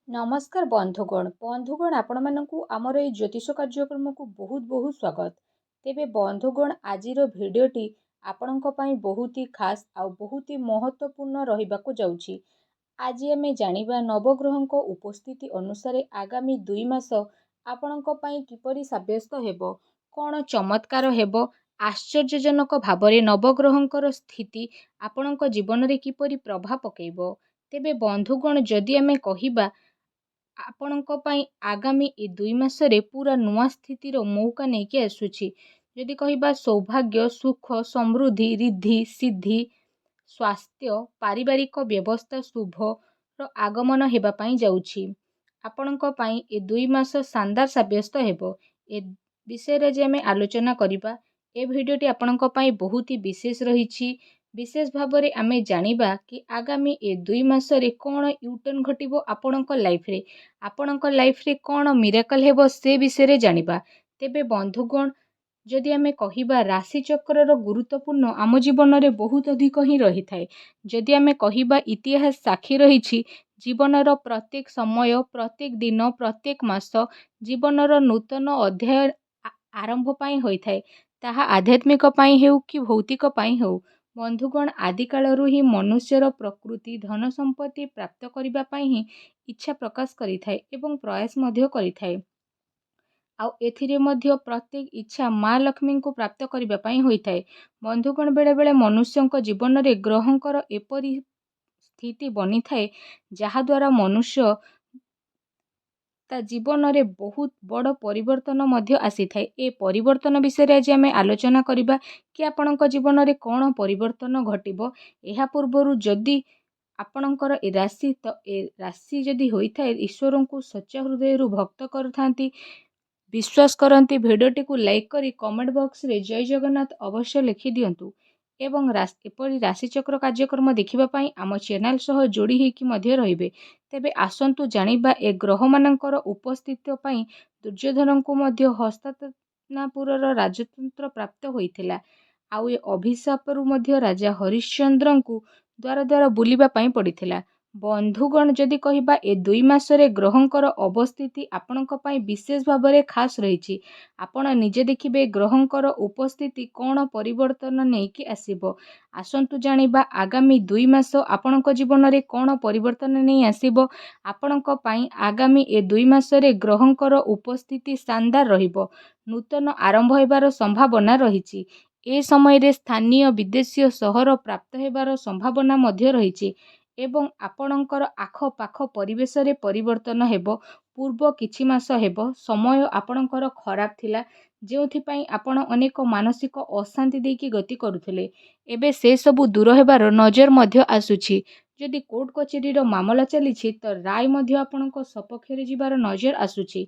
ନମସ୍କାର ବନ୍ଧୁଗଣ ଆପଣମାନଙ୍କୁ ଆମର ଏହି ଜ୍ୟୋତିଷ କାର୍ଯ୍ୟକ୍ରମକୁ ବହୁତ ସ୍ୱାଗତ। ତେବେ ବନ୍ଧୁଗଣ ଆଜିର ଭିଡ଼ିଓଟି ଆପଣଙ୍କ ପାଇଁ ବହୁତ ହି ଖାସ୍ ଆଉ ବହୁତ ହି ମହତ୍ତ୍ୱପୂର୍ଣ୍ଣ ରହିବାକୁ ଯାଉଛି। ଆଜି ଆମେ ଜାଣିବା ନବଗ୍ରହଙ୍କ ଉପସ୍ଥିତି ଅନୁସାରେ ଆଗାମୀ 2 ମାସ ଆପଣଙ୍କ ପାଇଁ କିପରି ସାବ୍ୟସ୍ତ ହେବ, କ'ଣ ଚମତ୍କାର ହେବ, ଆଶ୍ଚର୍ଯ୍ୟଜନକ ଭାବରେ ନବଗ୍ରହଙ୍କର ସ୍ଥିତି ଆପଣଙ୍କ ଜୀବନରେ କିପରି ପ୍ରଭାବ ପକାଇବ। ତେବେ ବନ୍ଧୁଗଣ ଯଦି ଆମେ କହିବା ଆପଣଙ୍କ ପାଇଁ ଆଗାମୀ ଏ 2 ମାସରେ ପୁରା ନୂଆ ସ୍ଥିତିର ମଉକା ନେଇକି ଆସୁଛି। ଯଦି କହିବା ସୌଭାଗ୍ୟ, ସୁଖ, ସମୃଦ୍ଧି, ରିଦ୍ଧି, ସିଦ୍ଧି, ସ୍ୱାସ୍ଥ୍ୟ, ପାରିବାରିକ ବ୍ୟବସ୍ଥା ଶୁଭର ଆଗମନ ହେବା ପାଇଁ ଯାଉଛି। ଆପଣଙ୍କ ପାଇଁ ଏ 2 ମାସ ଶାନଦାର ସାବ୍ୟସ୍ତ ହେବ। ଏ ବିଷୟରେ ଯେ ଆମେ ଆଲୋଚନା କରିବା, ଏ ଭିଡ଼ିଓଟି ଆପଣଙ୍କ ପାଇଁ ବହୁତ ହି ବିଶେଷ ରହିଛି। ବିଶେଷ ଭାବରେ ଆମେ ଜାଣିବା କି ଆଗାମୀ ଏ 2 ମାସରେ କ'ଣ ୟୁଟର୍ନ ଘଟିବ ଆପଣଙ୍କ ଲାଇଫରେ। ଆପଣଙ୍କ ଲାଇଫରେ କ'ଣ ମିରାକଲ ହେବ ସେ ବିଷୟରେ ଜାଣିବା। ତେବେ ବନ୍ଧୁଗଣ ଯଦି ଆମେ କହିବା ରାଶିଚକ୍ରର ଗୁରୁତ୍ୱପୂର୍ଣ୍ଣ ଆମ ଜୀବନରେ ବହୁତ ଅଧିକ ହିଁ ରହିଥାଏ। ଯଦି ଆମେ କହିବା ଇତିହାସ ସାକ୍ଷୀ ରହିଛି ଜୀବନର ପ୍ରତ୍ୟେକ ସମୟ, ପ୍ରତ୍ୟେକ ଦିନ, ପ୍ରତ୍ୟେକ ମାସ ଜୀବନର ନୂତନ ଅଧ୍ୟାୟ ଆରମ୍ଭ ପାଇଁ ହୋଇଥାଏ। ତାହା ଆଧ୍ୟାତ୍ମିକ ପାଇଁ ହେଉ କି ଭୌତିକ ପାଇଁ ହେଉ। ବନ୍ଧୁଗଣ ଆଦିକାଳରୁ ହିଁ ମନୁଷ୍ୟର ପ୍ରକୃତି ଧନ ସମ୍ପତ୍ତି ପ୍ରାପ୍ତ କରିବା ପାଇଁ ହିଁ ଇଚ୍ଛା ପ୍ରକାଶ କରିଥାଏ ଏବଂ ପ୍ରୟାସ ମଧ୍ୟ କରିଥାଏ। ଆଉ ଏଥିରେ ମଧ୍ୟ ପ୍ରତ୍ୟେକ ଇଚ୍ଛା ମା ଲକ୍ଷ୍ମୀଙ୍କୁ ପ୍ରାପ୍ତ କରିବା ପାଇଁ ହୋଇଥାଏ। ବନ୍ଧୁଗଣ ବେଳେବେଳେ ମନୁଷ୍ୟଙ୍କ ଜୀବନରେ ଗ୍ରହଙ୍କର ଏପରି ସ୍ଥିତି ବନିଥାଏ ଯାହାଦ୍ୱାରା ମନୁଷ୍ୟ ତା ଜୀବନରେ ବହୁତ ବଡ଼ ପରିବର୍ତ୍ତନ ମଧ୍ୟ ଆସିଥାଏ। ଏ ପରିବର୍ତ୍ତନ ବିଷୟରେ ଆଜି ଆମେ ଆଲୋଚନା କରିବା କି ଆପଣଙ୍କ ଜୀବନରେ କ'ଣ ପରିବର୍ତ୍ତନ ଘଟିବ। ଏହା ପୂର୍ବରୁ ଯଦି ଆପଣଙ୍କର ଏ ରାଶି ତ ଏ ରାଶି ଯଦି ହୋଇଥାଏ ଈଶ୍ୱରଙ୍କୁ ସଚ୍ଚା ହୃଦୟରୁ ଭକ୍ତ କରୁଥାନ୍ତି, ବିଶ୍ୱାସ କରନ୍ତି, ଭିଡ଼ିଓଟିକୁ ଲାଇକ୍ କରି କମେଣ୍ଟ ବକ୍ସରେ ଜୟ ଜଗନ୍ନାଥ ଅବଶ୍ୟ ଲେଖିଦିଅନ୍ତୁ ଏବଂ ଏପରି ରାଶିଚକ୍ର କାର୍ଯ୍ୟକ୍ରମ ଦେଖିବା ପାଇଁ ଆମ ଚ୍ୟାନେଲ ସହ ଯୋଡ଼ି ହୋଇକି ମଧ୍ୟ ରହିବେ। ତେବେ ଆସନ୍ତୁ ଜାଣିବା ଏ ଗ୍ରହମାନଙ୍କର ଉପସ୍ଥିତି ପାଇଁ ଦୁର୍ଯ୍ୟୋଧନଙ୍କୁ ମଧ୍ୟ ହସ୍ତିନାପୁରର ରାଜତନ୍ତ୍ର ପ୍ରାପ୍ତ ହୋଇଥିଲା। ଆଉ ଏ ଅଭିଶାପରୁ ମଧ୍ୟ ରାଜା ହରିଶ୍ଚନ୍ଦ୍ରଙ୍କୁ ଦ୍ୱାର ଦ୍ୱାର ବୁଲିବା ପାଇଁ ପଡ଼ିଥିଲା। ବନ୍ଧୁଗଣ ଯଦି କହିବା ଏ 2 ମାସରେ ଗ୍ରହଙ୍କର ଅବସ୍ଥିତି ଆପଣଙ୍କ ପାଇଁ ବିଶେଷ ଭାବରେ ଖାସ୍ ରହିଛି। ଆପଣ ନିଜେ ଦେଖିବେ ଗ୍ରହଙ୍କର ଉପସ୍ଥିତି କ'ଣ ପରିବର୍ତ୍ତନ ନେଇକି ଆସିବ। ଆସନ୍ତୁ ଜାଣିବା ଆଗାମୀ 2 ମାସ ଆପଣଙ୍କ ଜୀବନରେ କ'ଣ ପରିବର୍ତ୍ତନ ନେଇ ଆସିବ। ଆପଣଙ୍କ ପାଇଁ ଆଗାମୀ ଏ 2 ମାସରେ ଗ୍ରହଙ୍କର ଉପସ୍ଥିତି ଶାନଦାର ରହିବ। ନୂତନ ଆରମ୍ଭ ହେବାର ସମ୍ଭାବନା ରହିଛି। ଏ ସମୟରେ ସ୍ଥାନୀୟ ବିଦେଶୀୟ ସହର ପ୍ରାପ୍ତ ହେବାର ସମ୍ଭାବନା ମଧ୍ୟ ରହିଛି ଏବଂ ଆପଣଙ୍କର ଆଖପାଖ ପରିବେଶରେ ପରିବର୍ତ୍ତନ ହେବ। ପୂର୍ବ କିଛି ମାସ ହେବ ସମୟ ଆପଣଙ୍କର ଖରାପ ଥିଲା, ଯେଉଁଥିପାଇଁ ଆପଣ ଅନେକ ମାନସିକ ଅଶାନ୍ତି ଦେଇକି ଗତି କରୁଥିଲେ। ଏବେ ସେସବୁ ଦୂର ହେବାର ନଜର ମଧ୍ୟ ଆସୁଛି। ଯଦି କୋର୍ଟ କଚେରୀର ମାମଲା ଚାଲିଛି ତ ରାୟ ମଧ୍ୟ ଆପଣଙ୍କ ସପକ୍ଷରେ ଯିବାର ନଜର ଆସୁଛି।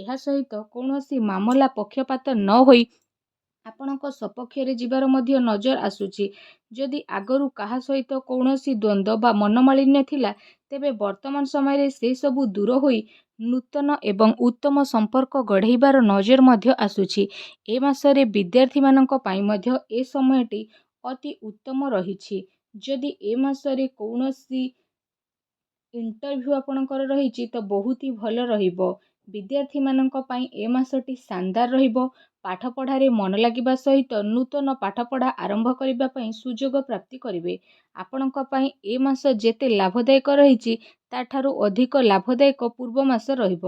ଏହା ସହିତ କୌଣସି ମାମଲା ପକ୍ଷପାତ ନ ହୋଇ ଆପଣଙ୍କ ସପକ୍ଷରେ ଯିବାର ମଧ୍ୟ ନଜର ଆସୁଛି। ଯଦି ଆଗରୁ କାହା ସହିତ କୌଣସି ଦ୍ୱନ୍ଦ୍ୱ ବା ମନମାଳିନ୍ୟ ଥିଲା, ତେବେ ବର୍ତ୍ତମାନ ସମୟରେ ସେସବୁ ଦୂର ହୋଇ ନୂତନ ଏବଂ ଉତ୍ତମ ସମ୍ପର୍କ ଗଢ଼େଇବାର ନଜର ମଧ୍ୟ ଆସୁଛି। ଏ ମାସରେ ବିଦ୍ୟାର୍ଥୀମାନଙ୍କ ପାଇଁ ମଧ୍ୟ ଏ ସମୟଟି ଅତି ଉତ୍ତମ ରହିଛି। ଯଦି ଏ ମାସରେ କୌଣସି ଇଣ୍ଟରଭ୍ୟୁ ଆପଣଙ୍କର ରହିଛି ତ ବହୁତ ହି ଭଲ ରହିବ। ବିଦ୍ୟାର୍ଥୀମାନଙ୍କ ପାଇଁ ଏ ମାସଟି ଶାନଦାର ରହିବ। ପାଠପଢ଼ାରେ ମନ ଲାଗିବା ସହିତ ନୂତନ ପାଠପଢ଼ା ଆରମ୍ଭ କରିବା ପାଇଁ ସୁଯୋଗ ପ୍ରାପ୍ତି କରିବେ। ଆପଣଙ୍କ ପାଇଁ ଏ ମାସ ଯେତେ ଲାଭଦାୟକ ରହିଛି ତାଠାରୁ ଅଧିକ ଲାଭଦାୟକ ପୂର୍ବ ମାସ ରହିବ।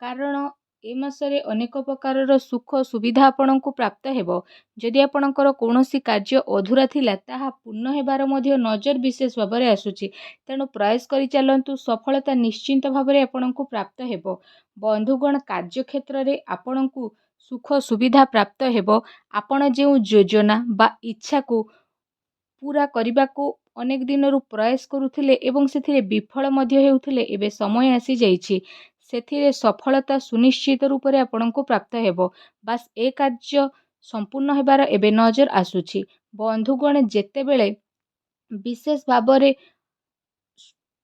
କାରଣ ଏ ମାସରେ ଅନେକ ପ୍ରକାରର ସୁଖ ସୁବିଧା ଆପଣଙ୍କୁ ପ୍ରାପ୍ତ ହେବ। ଯଦି ଆପଣଙ୍କର କୌଣସି କାର୍ଯ୍ୟ ଅଧୁରା ଥିଲା ତାହା ପୂର୍ଣ୍ଣ ହେବାର ମଧ୍ୟ ନଜର ବିଶେଷ ଭାବରେ ଆସୁଛି। ତେଣୁ ପ୍ରୟାସ କରି ଚାଲନ୍ତୁ, ସଫଳତା ନିଶ୍ଚିନ୍ତ ଭାବରେ ଆପଣଙ୍କୁ ପ୍ରାପ୍ତ ହେବ। ବନ୍ଧୁଗଣ କାର୍ଯ୍ୟକ୍ଷେତ୍ରରେ ଆପଣଙ୍କୁ ସୁଖ ସୁବିଧା ପ୍ରାପ୍ତ ହେବ। ଆପଣ ଯେଉଁ ଯୋଜନା ବା ଇଚ୍ଛାକୁ ପୂରା କରିବାକୁ ଅନେକ ଦିନରୁ ପ୍ରୟାସ କରୁଥିଲେ ଏବଂ ସେଥିରେ ବିଫଳ ମଧ୍ୟ ହେଉଥିଲେ, ଏବେ ସମୟ ଆସିଯାଇଛି ସେଥିରେ ସଫଳତା ସୁନିଶ୍ଚିତ ରୂପରେ ଆପଣଙ୍କୁ ପ୍ରାପ୍ତ ହେବ। ବାସ୍ ଏ କାର୍ଯ୍ୟ ସମ୍ପୂର୍ଣ୍ଣ ହେବାର ଏବେ ନଜର ଆସୁଛି। ବନ୍ଧୁଗଣ ଯେତେବେଳେ ବିଶେଷ ଭାବରେ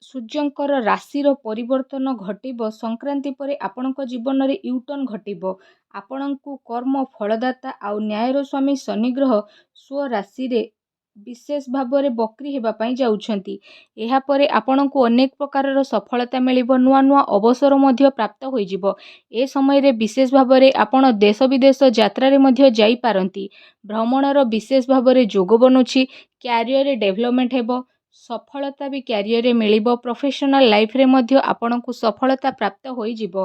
ସୂର୍ଯ୍ୟଙ୍କର ରାଶିର ପରିବର୍ତ୍ତନ ଘଟିବ, ସଂକ୍ରାନ୍ତି ପରେ ଆପଣଙ୍କ ଜୀବନରେ ୟୁଟର୍ନ ଘଟିବ। ଆପଣଙ୍କୁ କର୍ମ ଫଳଦାତା ଆଉ ନ୍ୟାୟର ସ୍ୱାମୀ ଶନି ଗ୍ରହ ସ୍ୱରାଶିରେ ବିଶେଷ ଭାବରେ ବକ୍ରି ହେବା ପାଇଁ ଯାଉଛନ୍ତି। ଏହାପରେ ଆପଣଙ୍କୁ ଅନେକ ପ୍ରକାରର ସଫଳତା ମିଳିବ, ନୂଆ ନୂଆ ଅବସର ମଧ୍ୟ ପ୍ରାପ୍ତ ହୋଇଯିବ। ଏ ସମୟରେ ବିଶେଷ ଭାବରେ ଆପଣ ଦେଶ ବିଦେଶ ଯାତ୍ରାରେ ମଧ୍ୟ ଯାଇପାରନ୍ତି। ଭ୍ରମଣର ବିଶେଷ ଭାବରେ ଯୋଗ ବନୁଛି। କ୍ୟାରିୟରରେ ଡେଭଲପମେଣ୍ଟ ହେବ, ସଫଳତା ବି କ୍ୟାରିୟରରେ ମିଳିବ। ପ୍ରଫେସନାଲ ଲାଇଫରେ ମଧ୍ୟ ଆପଣଙ୍କୁ ସଫଳତା ପ୍ରାପ୍ତ ହୋଇଯିବ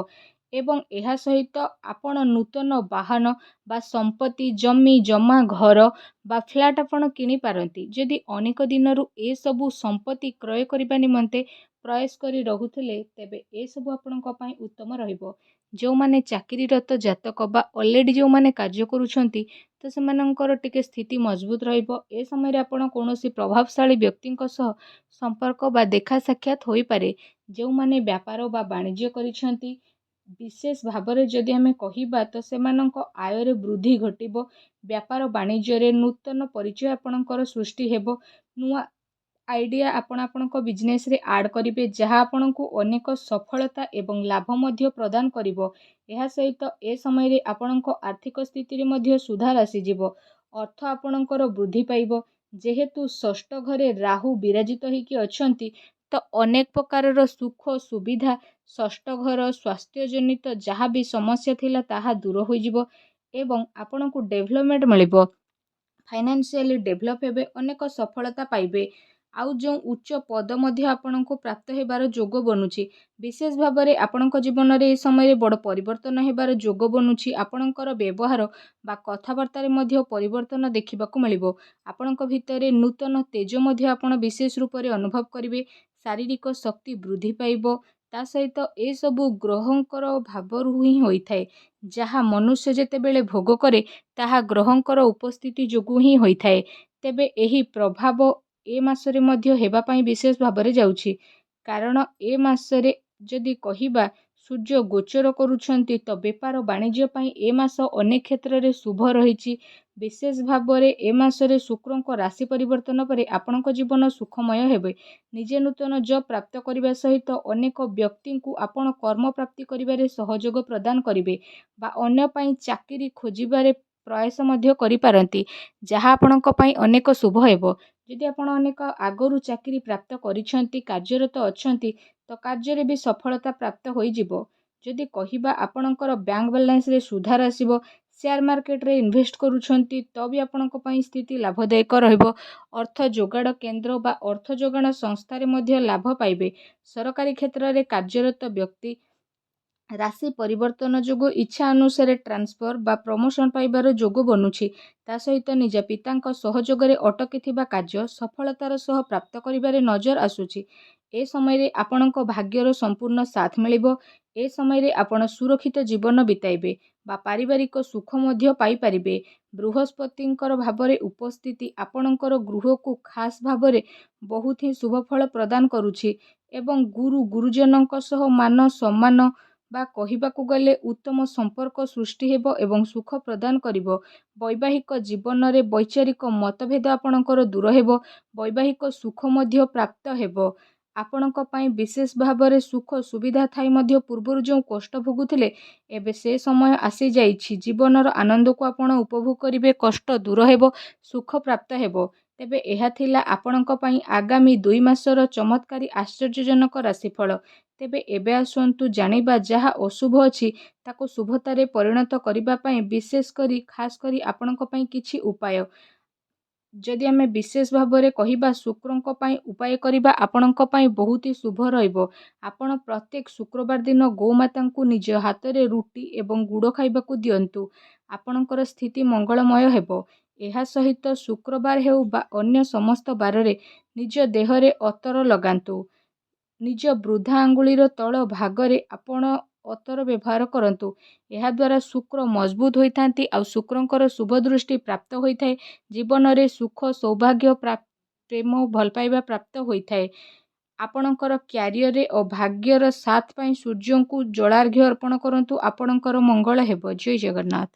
ଏବଂ ଏହା ସହିତ ଆପଣ ନୂତନ ବାହନ ବା ସମ୍ପତ୍ତି, ଜମି ଜମା, ଘର ବା ଫ୍ଲାଟ୍ ଆପଣ କିଣିପାରନ୍ତି। ଯଦି ଅନେକ ଦିନରୁ ଏସବୁ ସମ୍ପତ୍ତି କ୍ରୟ କରିବା ନିମନ୍ତେ ପ୍ରୟାସ କରି ରହୁଥିଲେ, ତେବେ ଏସବୁ ଆପଣଙ୍କ ପାଇଁ ଉତ୍ତମ ରହିବ। ଯେଉଁମାନେ ଚାକିରିରତ ଜାତକ ବା ଅଲରେଡ଼ି ଯେଉଁମାନେ କାର୍ଯ୍ୟ କରୁଛନ୍ତି, ତ ସେମାନଙ୍କର ଟିକେ ସ୍ଥିତି ମଜବୁତ ରହିବ। ଏ ସମୟରେ ଆପଣ କୌଣସି ପ୍ରଭାବଶାଳୀ ବ୍ୟକ୍ତିଙ୍କ ସହ ସମ୍ପର୍କ ବା ଦେଖା ସାକ୍ଷାତ ହୋଇପାରେ। ଯେଉଁମାନେ ବ୍ୟାପାର ବା ବାଣିଜ୍ୟ କରିଛନ୍ତି, ବିଶେଷ ଭାବରେ ଯଦି ଆମେ କହିବା ତ ସେମାନଙ୍କ ଆୟରେ ବୃଦ୍ଧି ଘଟିବ। ବ୍ୟାପାର ବାଣିଜ୍ୟରେ ନୂତନ ପରିଚୟ ଆପଣଙ୍କର ସୃଷ୍ଟି ହେବ। ନୂଆ ଆଇଡ଼ିଆ ଆପଣ ଆପଣଙ୍କ ବିଜନେସରେ ଆଡ଼୍ କରିବେ, ଯାହା ଆପଣଙ୍କୁ ଅନେକ ସଫଳତା ଏବଂ ଲାଭ ମଧ୍ୟ ପ୍ରଦାନ କରିବ। ଏହା ସହିତ ଏ ସମୟରେ ଆପଣଙ୍କ ଆର୍ଥିକ ସ୍ଥିତିରେ ମଧ୍ୟ ସୁଧାର ଆସିଯିବ। ଅର୍ଥ ଆପଣଙ୍କର ବୃଦ୍ଧି ପାଇବ। ଯେହେତୁ ଷଷ୍ଠ ଘରେ ରାହୁ ବିରାଜିତ ହୋଇକି ଅଛନ୍ତି, ତ ଅନେକ ପ୍ରକାରର ସୁଖ ସୁବିଧା, ଷଷ୍ଠ ଘର ସ୍ୱାସ୍ଥ୍ୟଜନିତ ଯାହା ବି ସମସ୍ୟା ଥିଲା ତାହା ଦୂର ହୋଇଯିବ ଏବଂ ଆପଣଙ୍କୁ ଡେଭଲପମେଣ୍ଟ ମିଳିବ। ଫାଇନାନ୍ସିଆଲି ଡେଭଲପ ହେବେ, ଅନେକ ସଫଳତା ପାଇବେ। ଆଉ ଯେଉଁ ଉଚ୍ଚ ପଦ ମଧ୍ୟ ଆପଣଙ୍କୁ ପ୍ରାପ୍ତ ହେବାର ଯୋଗ ବନୁଛି। ବିଶେଷ ଭାବରେ ଆପଣଙ୍କ ଜୀବନରେ ଏ ସମୟରେ ବଡ଼ ପରିବର୍ତ୍ତନ ହେବାର ଯୋଗ ବନୁଛି। ଆପଣଙ୍କର ବ୍ୟବହାର ବା କଥାବାର୍ତ୍ତାରେ ମଧ୍ୟ ପରିବର୍ତ୍ତନ ଦେଖିବାକୁ ମିଳିବ। ଆପଣଙ୍କ ଭିତରେ ନୂତନ ତେଜ ମଧ୍ୟ ଆପଣ ବିଶେଷ ରୂପରେ ଅନୁଭବ କରିବେ। ଶାରୀରିକ ଶକ୍ତି ବୃଦ୍ଧି ପାଇବ। ତା ସହିତ ଏସବୁ ଗ୍ରହଙ୍କର ଭାବରୁ ହିଁ ହୋଇଥାଏ। ଯାହା ମନୁଷ୍ୟ ଯେତେବେଳେ ଭୋଗ କରେ, ତାହା ଗ୍ରହଙ୍କର ଉପସ୍ଥିତି ଯୋଗୁଁ ହିଁ ହୋଇଥାଏ। ତେବେ ଏହି ପ୍ରଭାବ ଏ ମାସରେ ମଧ୍ୟ ହେବା ପାଇଁ ବିଶେଷ ଭାବରେ ଯାଉଛି। କାରଣ ଏ ମାସରେ ଯଦି କହିବା ସୂର୍ଯ୍ୟ ଗୋଚର କରୁଛନ୍ତି, ତ ବେପାର ବାଣିଜ୍ୟ ପାଇଁ ଏ ମାସ ଅନେକ କ୍ଷେତ୍ରରେ ଶୁଭ ରହିଛି। ବିଶେଷ ଭାବରେ ଏ ମାସରେ ଶୁକ୍ରଙ୍କ ରାଶି ପରିବର୍ତ୍ତନ ପରେ ଆପଣଙ୍କ ଜୀବନ ସୁଖମୟ ହେବେ। ନିଜେ ନୂତନ ଜବ୍ ପ୍ରାପ୍ତ କରିବା ସହିତ ଅନେକ ବ୍ୟକ୍ତିଙ୍କୁ ଆପଣ କର୍ମ ପ୍ରାପ୍ତି କରିବାରେ ସହଯୋଗ ପ୍ରଦାନ କରିବେ ବା ଅନ୍ୟ ପାଇଁ ଚାକିରି ଖୋଜିବାରେ ପ୍ରୟାସ ମଧ୍ୟ କରିପାରନ୍ତି, ଯାହା ଆପଣଙ୍କ ପାଇଁ ଅନେକ ଶୁଭ ହେବ। ଯଦି ଆପଣ ଅନେକ ଆଗରୁ ଚାକିରି ପ୍ରାପ୍ତ କରିଛନ୍ତି, କାର୍ଯ୍ୟରତ ଅଛନ୍ତି, ତ କାର୍ଯ୍ୟରେ ବି ସଫଳତା ପ୍ରାପ୍ତ ହୋଇଯିବ। ଯଦି କହିବା ଆପଣଙ୍କର ବ୍ୟାଙ୍କ ବାଲାନ୍ସରେ ସୁଧାର ଆସିବ, ସେୟାର ମାର୍କେଟରେ ଇନଭେଷ୍ଟ କରୁଛନ୍ତି, ତ ବି ଆପଣଙ୍କ ପାଇଁ ସ୍ଥିତି ଲାଭଦାୟକ ରହିବ। ଅର୍ଥ ଯୋଗାଡ଼ କେନ୍ଦ୍ର ବା ଅର୍ଥ ଯୋଗାଣ ସଂସ୍ଥାରେ ମଧ୍ୟ ଲାଭ ପାଇବେ। ସରକାରୀ କ୍ଷେତ୍ରରେ କାର୍ଯ୍ୟରତ ବ୍ୟକ୍ତି ରାଶି ପରିବର୍ତ୍ତନ ଯୋଗୁଁ ଇଚ୍ଛା ଅନୁସାରେ ଟ୍ରାନ୍ସଫର ବା ପ୍ରମୋଶନ ପାଇବାର ଯୋଗ ବନୁଛି। ତା ସହିତ ନିଜ ପିତାଙ୍କ ସହଯୋଗରେ ଅଟକିଥିବା କାର୍ଯ୍ୟ ସଫଳତାର ସହ ପ୍ରାପ୍ତ କରିବାରେ ନଜର ଆସୁଛି। ଏ ସମୟରେ ଆପଣଙ୍କ ଭାଗ୍ୟର ସମ୍ପୂର୍ଣ୍ଣ ସାଥ ମିଳିବ। ଏ ସମୟରେ ଆପଣ ସୁରକ୍ଷିତ ଜୀବନ ବିତାଇବେ ବା ପାରିବାରିକ ସୁଖ ମଧ୍ୟ ପାଇପାରିବେ। ବୃହସ୍ପତିଙ୍କର ଭାବରେ ଉପସ୍ଥିତି ଆପଣଙ୍କର ଗୃହକୁ ଖାସ ଭାବରେ ବହୁତ ହିଁ ଶୁଭ ଫଳ ପ୍ରଦାନ କରୁଛି ଏବଂ ଗୁରୁଜନଙ୍କ ସହ ମାନ ସମ୍ମାନ ବା କହିବାକୁ ଗଲେ ଉତ୍ତମ ସମ୍ପର୍କ ସୃଷ୍ଟି ହେବ ଏବଂ ସୁଖ ପ୍ରଦାନ କରିବ। ବୈବାହିକ ଜୀବନରେ ବୈଚାରିକ ମତଭେଦ ଆପଣଙ୍କର ଦୂର ହେବ। ବୈବାହିକ ସୁଖ ମଧ୍ୟ ପ୍ରାପ୍ତ ହେବ। ଆପଣଙ୍କ ପାଇଁ ବିଶେଷ ଭାବରେ ସୁଖ ସୁବିଧା ଥାଇ ମଧ୍ୟ ପୂର୍ବରୁ ଯେଉଁ କଷ୍ଟ ଭୋଗୁଥିଲେ, ଏବେ ସେ ସମୟ ଆସିଯାଇଛି। ଜୀବନର ଆନନ୍ଦକୁ ଆପଣ ଉପଭୋଗ କରିବେ, କଷ୍ଟ ଦୂର ହେବ, ସୁଖ ପ୍ରାପ୍ତ ହେବ। ତେବେ ଏହା ଥିଲା ଆପଣଙ୍କ ପାଇଁ ଆଗାମୀ 2 ମାସର ଚମତ୍କାରୀ ଆଶ୍ଚର୍ଯ୍ୟଜନକ ରାଶିଫଳ। ତେବେ ଏବେ ଆସନ୍ତୁ ଜାଣିବା ଯାହା ଅଶୁଭ ଅଛି ତାକୁ ଶୁଭତାରେ ପରିଣତ କରିବା ପାଇଁ ବିଶେଷ କରି ଖାସ କରି ଆପଣଙ୍କ ପାଇଁ କିଛି ଉପାୟ। ଯଦି ଆମେ ବିଶେଷ ଭାବରେ କହିବା ଶୁକ୍ରଙ୍କ ପାଇଁ ଉପାୟ କରିବା ଆପଣଙ୍କ ପାଇଁ ବହୁତ ହି ଶୁଭ ରହିବ। ଆପଣ ପ୍ରତ୍ୟେକ ଶୁକ୍ରବାର ଦିନ ଗୋମାତାଙ୍କୁ ନିଜ ହାତରେ ରୁଟି ଏବଂ ଗୁଡ଼ ଖାଇବାକୁ ଦିଅନ୍ତୁ। ଆପଣଙ୍କର ସ୍ଥିତି ମଙ୍ଗଳମୟ ହେବ। ଏହା ସହିତ ଶୁକ୍ରବାର ହେଉ ବା ଅନ୍ୟ ସମସ୍ତ ବାରରେ ନିଜ ଦେହରେ ଅତର ଲଗାନ୍ତୁ। ନିଜ ବୃଦ୍ଧା ଆଙ୍ଗୁଳିର ତଳ ଭାଗରେ ଆପଣ ଅତର ବ୍ୟବହାର କରନ୍ତୁ। ଏହାଦ୍ୱାରା ଶୁକ୍ର ମଜବୁତ ହୋଇଥାନ୍ତି ଆଉ ଶୁକ୍ରଙ୍କର ଶୁଭ ଦୃଷ୍ଟି ପ୍ରାପ୍ତ ହୋଇଥାଏ। ଜୀବନରେ ସୁଖ ସୌଭାଗ୍ୟ ପ୍ରେମ ଭଲ ପାଇବା ପ୍ରାପ୍ତ ହୋଇଥାଏ। ଆପଣଙ୍କର କ୍ୟାରିୟରରେ ଓ ଭାଗ୍ୟର ସାଥ ପାଇଁ ସୂର୍ଯ୍ୟଙ୍କୁ ଜଳାର୍ଘ୍ୟ ଅର୍ପଣ କରନ୍ତୁ। ଆପଣଙ୍କର ମଙ୍ଗଳ ହେବ। ଜୟ ଜଗନ୍ନାଥ।